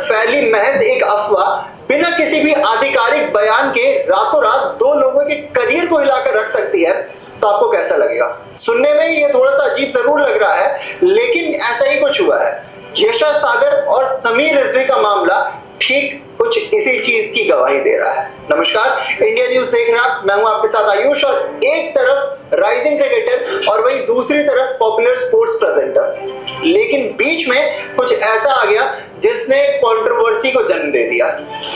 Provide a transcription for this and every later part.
फैली महज एक अफवाह बिना किसी भी आधिकारिक बयान के रातों रात दो लोगों के करियर को हिलाकर रख सकती है, तो आपको कैसा लगेगा? सुनने में ये थोड़ा सा अजीब जरूर लग रहा है, लेकिन ऐसा ही कुछ हुआ है। यशा सागर और समीर रिजवी का मामला ठीक कुछ इसी चीज की गवाही दे रहा है। नमस्कार, इंडिया न्यूज देख रहे हैं आप, मैं हूं आपके साथ आयुष। और एक तरफ राइजिंग क्रिकेटर और वहीं दूसरी तरफ पॉपुलर स्पोर्ट्स प्रेजेंटर, लेकिन बीच में कुछ ऐसा आ गया जिसने कंट्रोवर्सी को जन्म दे दिया,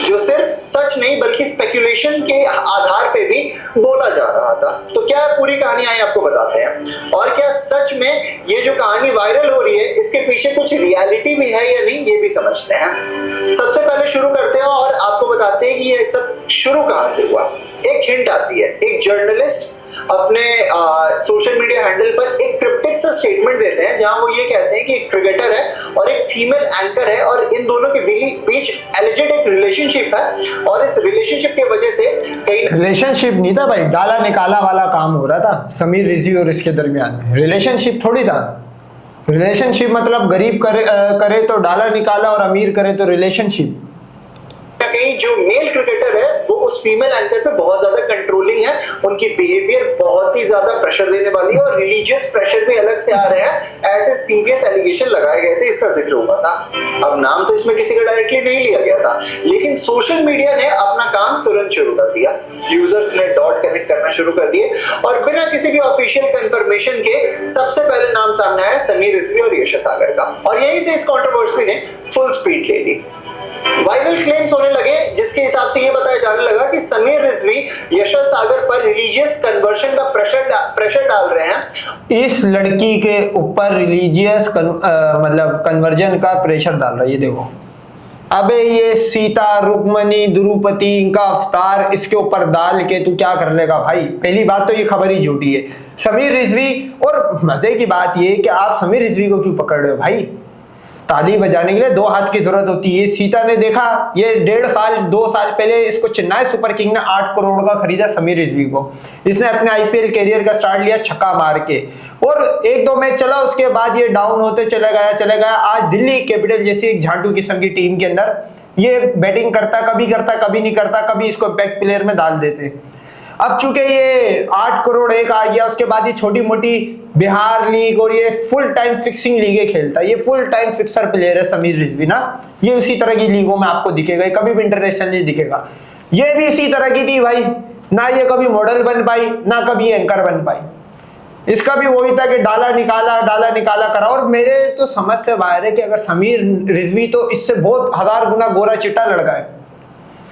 जो सिर्फ सच नहीं बल्कि स्पेकुलेशन के आधार पे भी बोला जा रहा था। तो क्या पूरी कहानी आई आपको बताते हैं, और क्या सच में ये जो कहानी वायरल हो रही है इसके पीछे कुछ रियलिटी भी है या नहीं, ये भी समझते हैं। सबसे पहले शुरू करते हैं और आपको बताते हैं कि ये सब शुरू कहां से हुआ। एक हिंट आती है, एक जर्नलिस्ट अपने सोशल मीडिया हैंडल पर एक क्रिप्टिक सा स्टेटमेंट देते हैं, जहां वो ये कहते हैं कि एक क्रिकेटर है और एक फीमेल एंकर है और इन दोनों के बीच एलिजिड एक रिलेशनशिप है, और इस रिलेशनशिप की वजह से कई रिलेशनशिप नहीं था भाई, डाला निकाला वाला काम हो रहा था समीर रिजवी और इसके दरमियान में। रिलेशनशिप थोड़ी था। रिलेशनशिप मतलब गरीब करे तो डाला निकाला और अमीर करे तो रिलेशनशिप। कहीं जो मेल क्रिकेटर है वो उस फीमेल एंकर पे बहुत ज्यादा कंट्रोलिंग है, उनकी बिहेवियर बहुत ही ज्यादा प्रेशर देने वाली है और रिलीजियस प्रेशर भी अलग से आ रहे हैं, ऐसे सीरियस एलिगेशन लगाए गए थे, इसका जिक्र हुआ था। अब नाम तो इसमें किसी का डायरेक्टली नहीं लिया गया था, लेकिन सोशल मीडिया ने अपना काम तुरंत शुरू कर दिया। यूजर्स ने डॉट कनेक्ट करना शुरू कर दिए और बिना किसी भी ऑफिशियल कंफर्मेशन के सबसे पहले नाम सामने आया समीर रिजवी और यशा सागर का, और यहीं से इस कंट्रोवर्सी ने फुल स्पीड ले ली। वायरल क्लेम्स होने लगे, जिसके हिसाब से ये बताया जाने लगा कि समीर रिजवी यशा सागर पर रिलीजियस कन्वर्शन का प्रेशर डाल रहे हैं। इस लड़की के ऊपर रिलीजियस मतलब कन्वर्जन का प्रेशर डाल रहा है। ये देखो, अबे ये सीता रुक्मणी द्रौपदी इनका अवतार इसके ऊपर डाल के तू क्या कर लेगा भाई? पहली बात तो ये खबर ही झूठी है। समीर रिजवी, और मजे की बात ये कि आप समीर रिजवी को क्यों पकड़ रहे हो भाई? ताली बजाने के लिए दो हाथ की जरूरत होती है। सीता ने देखा, ये 1.5 साल पहले इसको चेन्नई सुपर किंग ने 8 करोड़ का खरीदा समीर रिजवी को। इसने अपने आईपीएल कैरियर का स्टार्ट लिया छक्का मार के, और 1-2 मैच चला, उसके बाद ये डाउन होते चले गया। आज दिल्ली कैपिटल जैसी एक झांटू किस्म की टीम के अंदर ये बैटिंग करता, कभी नहीं करता, कभी इसको इम्पैक्ट प्लेयर में डाल देते। अब चूंकि ये 8 करोड़ एक आ गया, उसके बाद ये छोटी मोटी बिहार लीग और ये फुल टाइम फिक्सिंग लीगें खेलता है। ये फुल टाइम फिक्सर प्लेयर है समीर रिजवी ना। ये उसी तरह की लीगों में आपको दिखेगा, कभी भी इंटरनेशनल नहीं दिखेगा। ये भी इसी तरह की थी भाई, ना ये कभी मॉडल बन पाई ना कभी एंकर बन पाई। इसका भी वही था कि डाला निकाला करा। और मेरे तो समझ से बाहर है कि अगर समीर रिजवी तो इससे बहुत 1000 गुना गोरा चिट्टा लड़का है।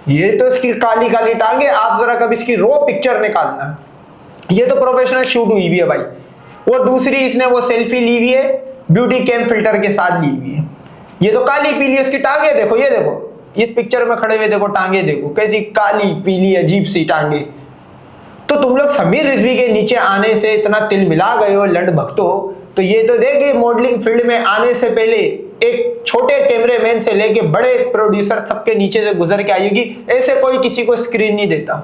ये तो इसकी काली काली टांगे, आप जरा कभी इसकी रो पिक्चर निकालना। ये तो प्रोफेशनल शूट हुई भी है भाई। और दूसरी इसने वो सेल्फी ली हुई है ब्यूटी कैम फिल्टर के साथ ली हुई है। ये तो काली पीली इसकी टांगे देखो, ये देखो इस पिक्चर में खड़े हुए देखो टांगे देखो कैसी काली पीली अजीब सी टांगे। तो तुम लोग समीर रिजवी के नीचे आने से इतना तिल मिला गए हो लंड भक्तो, तो ये तो देखिए मॉडलिंग फील्ड में आने से पहले एक छोटे कैमरेमैन से लेके बड़े प्रोड्यूसर सबके नीचे से गुजर के आएगी। ऐसे कोई किसी को स्क्रीन नहीं देता।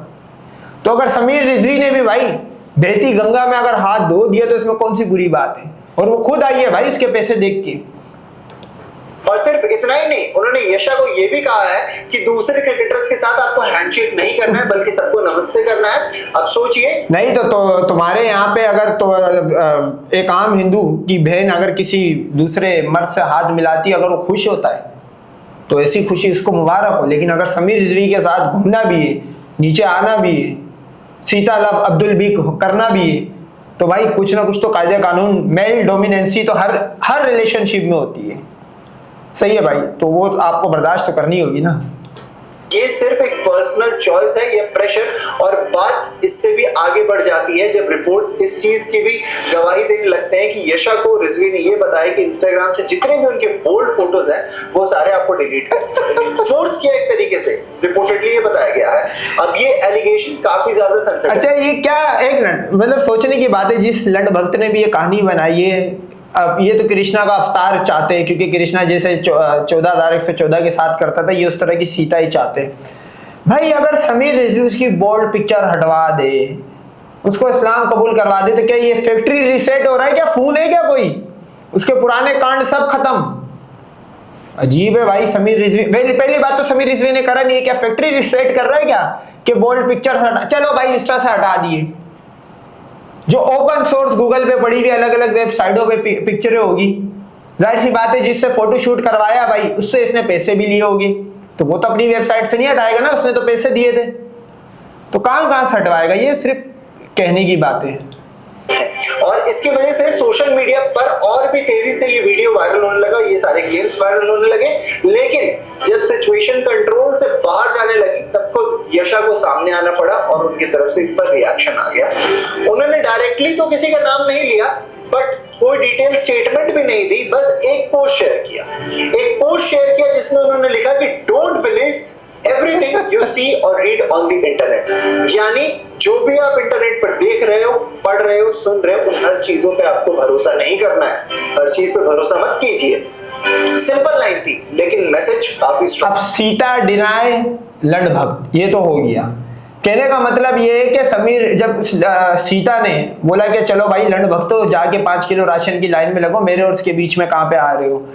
तो अगर समीर रिजवी ने भी भाई बहती गंगा में अगर हाथ धो दिया तो इसमें कौन सी बुरी बात है? और वो खुद आई है भाई इसके पैसे देख के। और सिर्फ इतना ही नहीं, उन्होंने यशा को यह भी कहा है कि दूसरे क्रिकेटर्स के साथ आपको हैंडशेक नहीं करना है बल्कि सबको नमस्ते करना है। अब सोचिए, नहीं तो तुम्हारे यहाँ पे अगर तो एक आम हिंदू की बहन अगर किसी दूसरे मर्द से हाथ मिलाती है, अगर वो खुश होता है तो ऐसी खुशी उसको मुबारक हो। लेकिन अगर समीर रिजवी के साथ घूमना भी है, नीचे आना भी है, सीता लव अब्दुल भी करना भी है, तो भाई कुछ ना कुछ तो कायदे कानून, मेल डोमिनेंसी तो हर रिलेशनशिप में होती है। सही है भाई, तो वो आपको बर्दाश्त तो करनी होगी ना। ये सिर्फ एक पर्सनल चॉइस है, ये प्रेशर। और बात इससे भी आगे बढ़ जाती है जब रिपोर्ट्स इस चीज की भी गवाही देने लगते हैं कि यशा को रिजवी ने ये बताया कि इंस्टाग्राम से जितने भी उनके बोल्ड फोटोज हैं वो सारे आपको डिलीट कर फोर्स किया एक तरीके से, रिपोर्टेडली ये बताया गया है। अब ये एलिगेशन काफी ज्यादा सेंसिटिव। अच्छा, ये क्या, एक मिनट, मतलब सोचने की बात है, जिस लंड भक्त ने भी ये कहानी बनाई है, अब ये तो कृष्णा का अवतार चाहते हैं, क्योंकि कृष्णा जैसे 14,114 के साथ करता था, ये उस तरह की सीता ही चाहते हैं। भाई अगर समीर रिजवी उसकी बोल्ड पिक्चर हटवा दे, उसको इस्लाम कबूल करवा दे, तो क्या ये फैक्ट्री रीसेट हो रहा है? क्या खून है क्या कोई? उसके पुराने कांड सब खत्म। अजीब है भाई। समीर रिजवी, पहली बात तो समीर रिजवी ने करा नहीं है, क्या फैक्ट्री रिसेट कर रहा है क्या कि बोल्ड पिक्चर हटा, चलो भाई इंस्टा से हटा दिए, जो ओपन सोर्स गूगल पे पड़ी हुई अलग अलग वेबसाइटों पे पिक्चरें होगी, जाहिर सी बात है जिससे फोटो शूट करवाया भाई उससे इसने पैसे भी लिए होंगे, तो वो तो अपनी वेबसाइट से नहीं हटाएगा ना, उसने तो पैसे दिए थे, तो कहां से हटवाएगा, ये सिर्फ कहने की बात है। और इसकी वजह से सोशल मीडिया पर और भी तेजी से ये वीडियो वायरल होने लगा, ये सारे गेम्स वायरल होने लगे। लेकिन जब सिचुएशन कंट्रोल से बाहर जाने लगी तब को यशा को सामने आना पड़ा और उनकी तरफ से इस पर रिएक्शन आ गया। उन्होंने डायरेक्टली तो किसी का नाम नहीं लिया, बट कोई डिटेल स्टेटमेंट भी नहीं दी, बस एक पोस्ट शेयर किया जिसमें उन्होंने लिखा कि don't believe everything you see और रीड ऑन द इंटरनेट, यानी जो भी आप इंटरनेट पर देख रहे हो, पढ़ रहे हो, सुन रहे हो, उन हर चीजों पे आपको भरोसा नहीं करना है, हर चीज पे भरोसा मत कीजिए। सिंपल लाइन थी लेकिन मैसेज काफी स्ट्रांग। अब सीता डिनाय लंड भक्त, ये तो हो गया। कहने का मतलब ये है कि समीर, जब सीता ने बोला कि चलो भाई लंड भक्तो जाके 5 किलो राशन की लाइन में लगो, मेरे और उसके बीच में कहां पे आ रहे हो,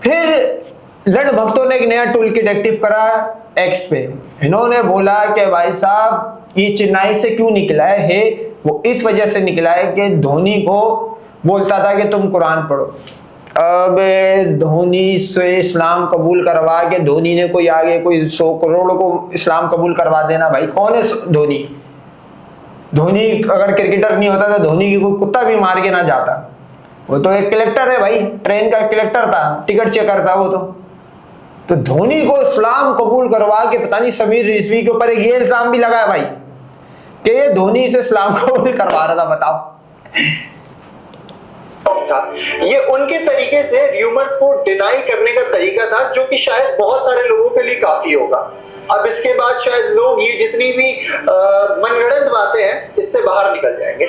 फिर लंड भक्तों ने एक नया टूल किट एक्टिव करा एक्स पे। इन्होंने बोला कि भाई साहब ये चेन्नई से क्यों निकला है, वो इस वजह से निकला है कि धोनी को बोलता था कि तुम कुरान पढ़ो। अब धोनी से इस्लाम कबूल करवा के धोनी ने कोई आगे कोई 100 करोड़ को इस्लाम कबूल करवा देना, भाई कौन है धोनी? धोनी अगर क्रिकेटर नहीं होता तो धोनी की कोई कुत्ता भी मार के ना जाता, वो तो एक कलेक्टर है भाई, ट्रेन का कलेक्टर था, टिकट चेकर था वो तो धोनी को इस्लाम कबूल करवा के पता नहीं समीर रिजवी के ऊपर एक ये इल्जाम भी लगाया भाई कि ये धोनी से इस्लाम कबूल करवा रहा था। बताओ, था ये उनके तरीके से र्यूमर्स को डिनाई करने का तरीका था, जो कि शायद बहुत सारे लोगों के लिए काफी होगा। अब इसके बाद शायद लोग ये जितनी भी मनगढ़ंत बातें हैं इससे बाहर निकल जाएंगे।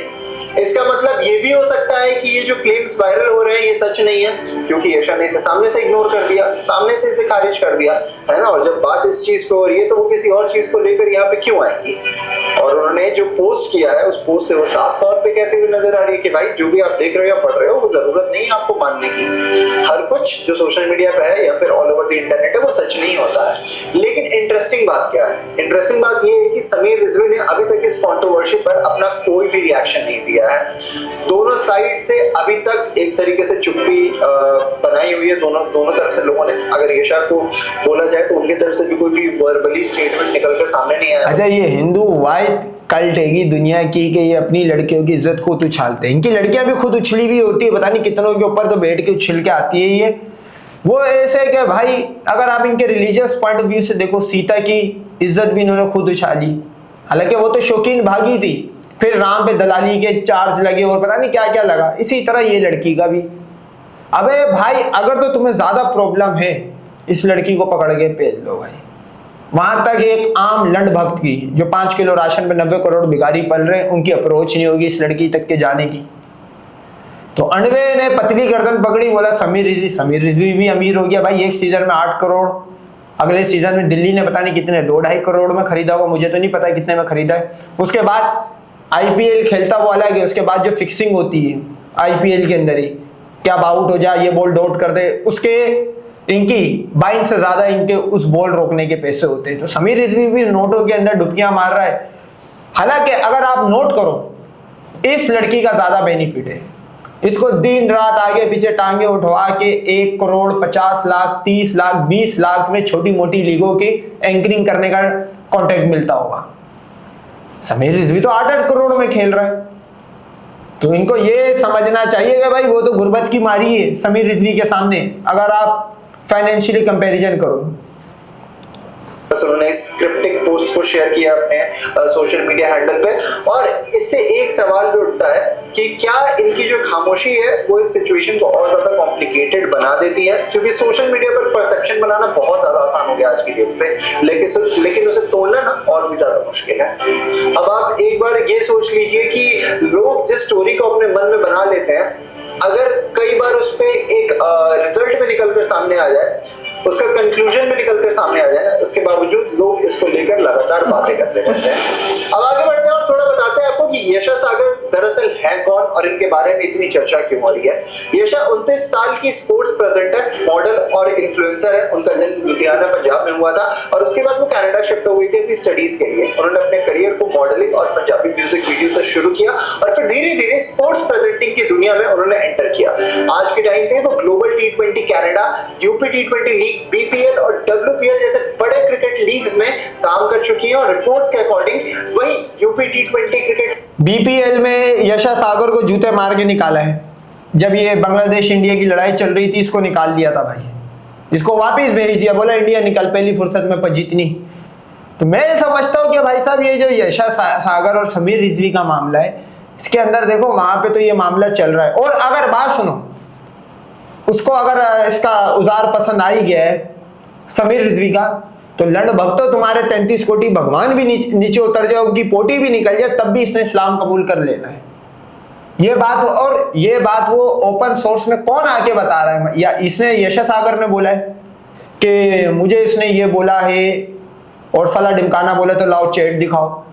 इसका मतलब ये भी हो सकता है कि ये जो क्लेम्स वायरल हो रहे हैं ये सच नहीं है, क्योंकि यशा ने इसे सामने से इग्नोर कर दिया, सामने से इसे खारिज कर दिया, है ना। और जब बात इस चीज पे हो रही है तो वो किसी और चीज को लेकर यहाँ पे क्यों आएंगी। और उन्होंने जो पोस्ट किया है उस पोस्ट से वो साफ तौर पे कहते हुए नजर आ रही है कि भाई जो भी आप देख रहे हो या पढ़ रहे हो वो जरूरत नहीं है आपको मानने की, हर कुछ जो सोशल मीडिया पे है या फिर ऑल ओवर द इंटरनेट है वो सच नहीं होता है। लेकिन इंटरेस्टिंग बात क्या है? इंटरेस्टिंग बात ये है कि समीर रिजवी ने अभी तक इस कंट्रोवर्सी पर अपना कोई भी रिएक्शन नहीं दिया है। दोनों साइड से अभी तक एक तरीके से चुप्पी बनाई हुई है, दोनों तरफ से लोगों ने। अगर यशा को बोला जाए तो उनकी तरफ से भी कोई भी वर्बली स्टेटमेंट निकलकर सामने नहीं आया। अच्छा, ये हिंदू वाइट कल्ट है दुनिया की कि ये अपनी लड़कियों की इज्जत खुद उछालते हैं, इनकी लड़कियां भी खुद उछली हुई होती है, पता नहीं कितनों के ऊपर तो बैठ के उछल के आती है ये। वो ऐसे कि भाई अगर आप इनके रिलीजियस पॉइंट ऑफ व्यू से देखो, सीता की इज्जत भी इन्होंने खुद उछाली, हालांकि वो तो शौकीन भागी थी, फिर राम पे दलाली के चार्ज लगे और पता नहीं क्या क्या लगा, इसी तरह ये लड़की का भी। अबे भाई अगर तो तुम्हें ज्यादा प्रॉब्लम है इस लड़की को पकड़ के पेल लो भाई। वहां तक एक आम लंड भक्त की जो 5 किलो राशन पे 90 करोड़ भिखारी पल रहे हैं, उनकी अप्रोच नहीं होगी इस लड़की तक के जाने की। तो अनवे ने पतली गर्दन पकड़ी, बोला समीर रिजवी भी अमीर हो गया भाई, एक सीजन में 8 करोड़, अगले सीजन में दिल्ली ने पता नहीं कितने 2-2.5 करोड़ में खरीदा होगा, मुझे तो नहीं पता कितने में खरीदा है। उसके बाद आईपीएल खेलता वो अलग है, उसके बाद जो फिक्सिंग होती है आईपीएल के अंदर ही, क्या आउट हो जाए, ये बॉल डॉट कर दे, उसके इनकी बाइंग से ज्यादा इनके उस बॉल रोकने के पैसे होते हैं। तो समीर रिजवी भी नोटों के अंदर डुबकियां मार रहा है। हालांकि अगर आप नोट करो, इस लड़की का ज्यादा बेनिफिट है, इसको दिन रात आगे पीछे टांगे उठवा के 1 करोड़ 50 लाख 30 लाख 20 लाख में छोटी मोटी लीगों की एंकरिंग करने का कॉन्ट्रैक्ट मिलता होगा। समीर रिजवी तो 8-8 करोड़ में खेल रहा है। तो इनको ये समझना चाहिए कि भाई वो तो गुर्बत की मारी है समीर रिजवी के सामने, अगर आप फाइनेंशियली कंपैरिजन करो। उन्होंने इस क्रिप्टिक पोस्ट को शेयर किया अपने सोशल मीडिया हैंडल पे, और इससे एक सवाल भी उठता है कि क्या इनकी जो खामोशी है वो इस सिचुएशन को और ज्यादा कॉम्प्लिकेटेड बना देती है, क्योंकि सोशल मीडिया पर परसेप्शन बनाना बहुत ज्यादा आसान हो गया आज की डेट पे, लेकिन उसे तोड़ना ना और भी ज्यादा मुश्किल है। अब आप एक बार ये सोच लीजिए कि लोग जिस स्टोरी को अपने मन में बना लेते हैं, अगर कई बार उस पे एक रिजल्ट में निकलकर सामने आ जाए, उसका कंक्लूजन में निकलकर सामने आ जाए ना, उसके बावजूद लोग इसको लेकर लगातार बातें करते रहते हैं। अब आगे बढ़ते हैं और थोड़ा बताते हैं आपको कि यशा सागर दरअसल है कौन और इनके बारे में इतनी चर्चा क्यों हो रही है। यशा 29 साल की स्पोर्ट्स प्रेजेंटर, मॉडल और इन्फ्लुएंसर है, उनका जन्म लुधियाना पंजाब में हुआ था और उसके बाद वो कनाडा शिफ्ट हो गई थी अपनी स्टडीज के लिए। उन्होंने अपने करियर को मॉडलिंग और पंजाबी म्यूजिक वीडियो से शुरू किया और फिर धीरे धीरे स्पोर्ट्स प्रेजेंटिंग की दुनिया में उन्होंने एंटर किया। आज के टाइम पे वो global T20 Canada, UP T20 league, BPL और WPL जैसे बड़े क्रिकेट लीग्स में काम कर चुकी है और रिपोर्ट्स के अकॉर्डिंग वही यूपी T20 क्रिकेट BPL में यशा सागर को जूते मार के निकाला है। जब ये बांग्लादेश इंडिया की लड़ाई चल रही थी, इसको निकाल दिया था भाई, इसको वापस भेज दिया, बोला इंडिया निकल पहली फुर्सत में पर जीतनी। तो मैं समझता हूँ कि भाई साहब ये जो यशा सागर और समीर रिजवी का मामला है, इसके अंदर देखो वहां पे तो ये मामला चल रहा है। और अगर बात सुनो, उसको अगर इसका उजार पसंद आ ही गया है समीर रिजवी का, तो लड़ भगतो तुम्हारे 33 कोटि भगवान भी नीचे उतर जाए, उनकी पोटी भी निकल जाए, तब भी इसने इस्लाम कबूल कर लेना है। ये बात, और ये बात वो ओपन सोर्स में कौन आके बता रहा है? या इसने यशा सागर ने बोला है कि मुझे इसने ये बोला है और फला ढिमकाना बोला तो लाओ चैट दिखाओ।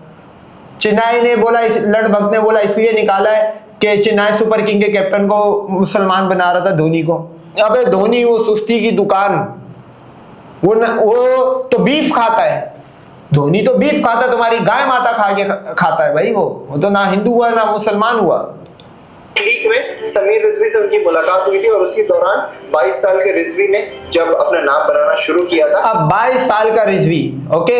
चेन्नई ने बोला, इस लड़ भक्त ने बोला इसलिए निकाला है कि चेन्नई सुपर किंग के कैप्टन को मुसलमान बना रहा था धोनी को। अबे धोनी वो सुस्ती की दुकान, वो तो बीफ खाता है, धोनी तो बीफ खाता है, तुम्हारी गाय माता खाता है भाई, वो तो ना हिंदू हुआ ना मुसलमान हुआ। लीग में समीर रिजवी से उनकी मुलाकात हुई थी और उसी दौरान 22 साल के रिजवी ने जब अपना नाम बनाना शुरू किया था। अब 22 साल का रिजवी, ओके,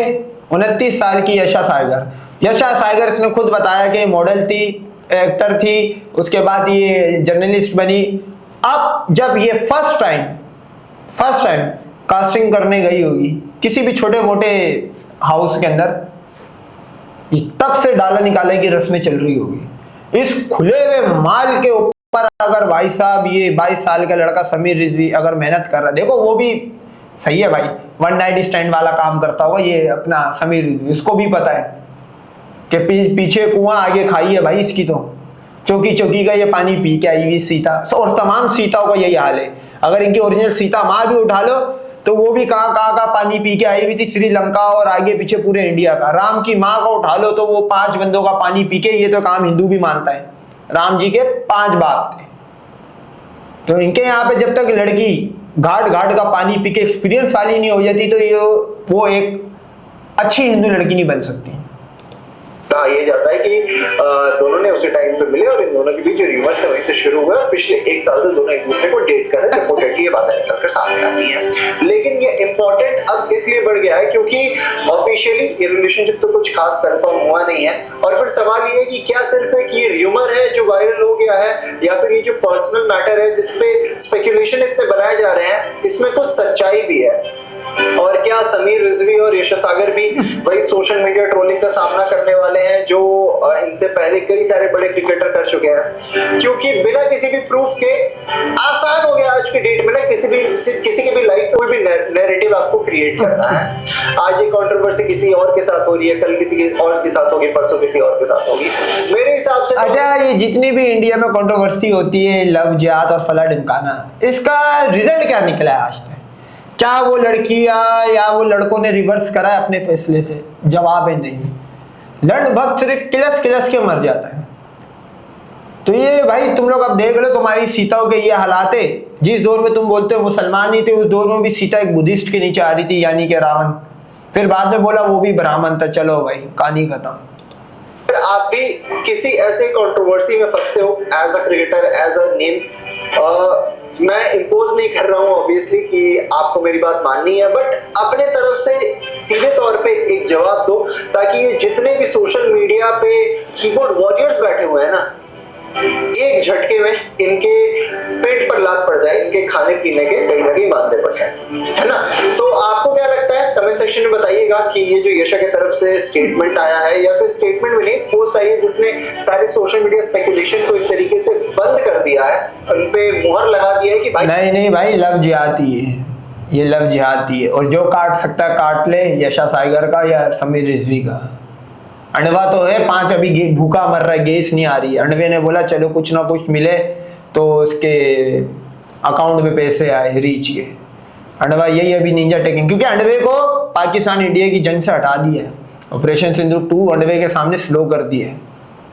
29 साल की यशा सागर। यशा सागर इसने खुद बताया कि मॉडल थी, एक्टर थी, उसके बाद ये जर्नलिस्ट बनी। अब जब ये फर्स्ट टाइम कास्टिंग करने गई होगी किसी भी छोटे मोटे हाउस के अंदर, तब से डाला निकाले की रस्में चल रही होगी। इस खुले हुए माल के ऊपर अगर भाई साहब ये 22 साल का लड़का समीर रिजवी अगर मेहनत कर रहा है, देखो वो भी सही है भाई, वन नाइट स्टैंड वाला काम करता होगा ये अपना समीर रिजवी, इसको भी पता है कि पीछे कुआं आगे खाई है भाई इसकी, तो चौकी चौकी का ये पानी पी के आई हुई सीता, और तमाम सीताओं का यही हाल है। अगर इनकी ओरिजिनल सीता माँ भी उठा लो तो वो भी कहाँ का पानी पी के आई हुई थी, श्रीलंका और आगे पीछे पूरे इंडिया का। राम की माँ का उठा लो तो वो 5 बंदों का पानी पी के, ये तो काम हिंदू भी मानता है, राम जी के 5 बाप थे। तो इनके यहाँ पे जब तक लड़की घाट का पानी पी के एक्सपीरियंस वाली नहीं हो जाती तो ये वो एक अच्छी हिंदू लड़की नहीं बन सकती। कहा यह जाता है कि दोनों ने उसी टाइम पे मिले और इन दोनों के बीच जो र्यूमर्स थे वहीं से शुरू हुए और पिछले 1 साल से दोनों एक दूसरे को डेट कर रहे हैं। रिपोर्टेडली ये बातें निकल कर सामने आती हैं, लेकिन ये इंपॉर्टेंट अब इसलिए बढ़ गया है क्योंकि ऑफिशियली ये रिलेशनशिप तो कुछ खास कंफर्म हुआ नहीं है। और फिर सवाल ये है कि क्या सिर्फ एक ये र्यूमर है जो वायरल हो गया है, या फिर ये जो पर्सनल मैटर है जिसपे स्पेकुलेशन इतने बनाए जा रहे हैं, इसमें कुछ सच्चाई भी है? और क्या समीर रिजवी और यशा सागर भी वही सोशल मीडिया ट्रोलिंग का सामना करने वाले हैं जो इनसे पहले कई सारे बड़े क्रिकेटर कर चुके हैं? क्योंकि बिना किसी भी प्रूफ के आसान हो गया आज की डेट में ना किसी की भी लाइफ कोई भी नैरेटिव आपको क्रिएट करना है। आज ये कंट्रोवर्सी किसी और के साथ हो रही है, कल किसी और के साथ होगी, परसों किसी और के साथ होगी। मेरे हिसाब से अच्छा, ये जितनी भी इंडिया में कंट्रोवर्सी होती है, लव जिहाद और फला ढिमकाना, इसका रिजल्ट क्या निकला है आज तक? क्या वो लड़कियां या वो लड़कों ने रिवर्स करा है अपने फैसले से? जवाब है नहीं। लड़ भक्त सिर्फ किलस के मर जाता है। तो ये भाई तुम लोग अब देख लो, तुम्हारी सीताओं के ये हालात है। जिस दौर में तुम बोलते हो मुसलमान ही थे, उस दौर में भी सीता एक बुद्धिस्ट के नीचे आ रही थी, यानी कि रावण। फिर बाद में बोला वो भी ब्राह्मण था। चलो भाई, कहानी खत्म। आप भी किसी ऐसे कंट्रोवर्सी में फंसते हो as a cricketer, as a name, मैं इम्पोज नहीं कर रहा हूँ ऑब्वियसली कि आपको मेरी बात माननी है, बट अपने तरफ से सीधे तौर पे एक जवाब दो ताकि ये जितने भी सोशल मीडिया पे कीबोर्ड वॉरियर्स बैठे हुए हैं ना, एक झटके में इनके पेट पर लात पड़ जाए, इनके खाने पीने के कहीं ना कहीं वादे पड़ जाए, है ना? तो आपको क्या लगता है? कमेंट सेक्शन में बताइएगा कि ये जो यशा की तरफ से स्टेटमेंट आया है, या फिर स्टेटमेंट में नहीं, पोस्ट आई है जिसने सारे सोशल मीडिया स्पेकुलेशन को एक तरीके से बंद कर दिया है, उन पे मुहर लगा दिया है कि भाई नहीं भाई, लव जिहाद ही है ये, लव जिहाद ही है। और जो काट सकता है काट ले, यशा सागर का या समीर रिजवी का। अंडवा तो है 5 अभी भूखा मर रहा है, गैस नहीं आ रही है। अंडवे ने बोला चलो कुछ ना कुछ मिले तो उसके अकाउंट में पैसे आए, रीच के। अंडवा यही अभी निंजा टेकिंग, क्योंकि अंडवे को पाकिस्तान इंडिया की जंग से हटा दिया है। ऑपरेशन सिंदूर 2 अंडवे के सामने स्लो कर दिया है।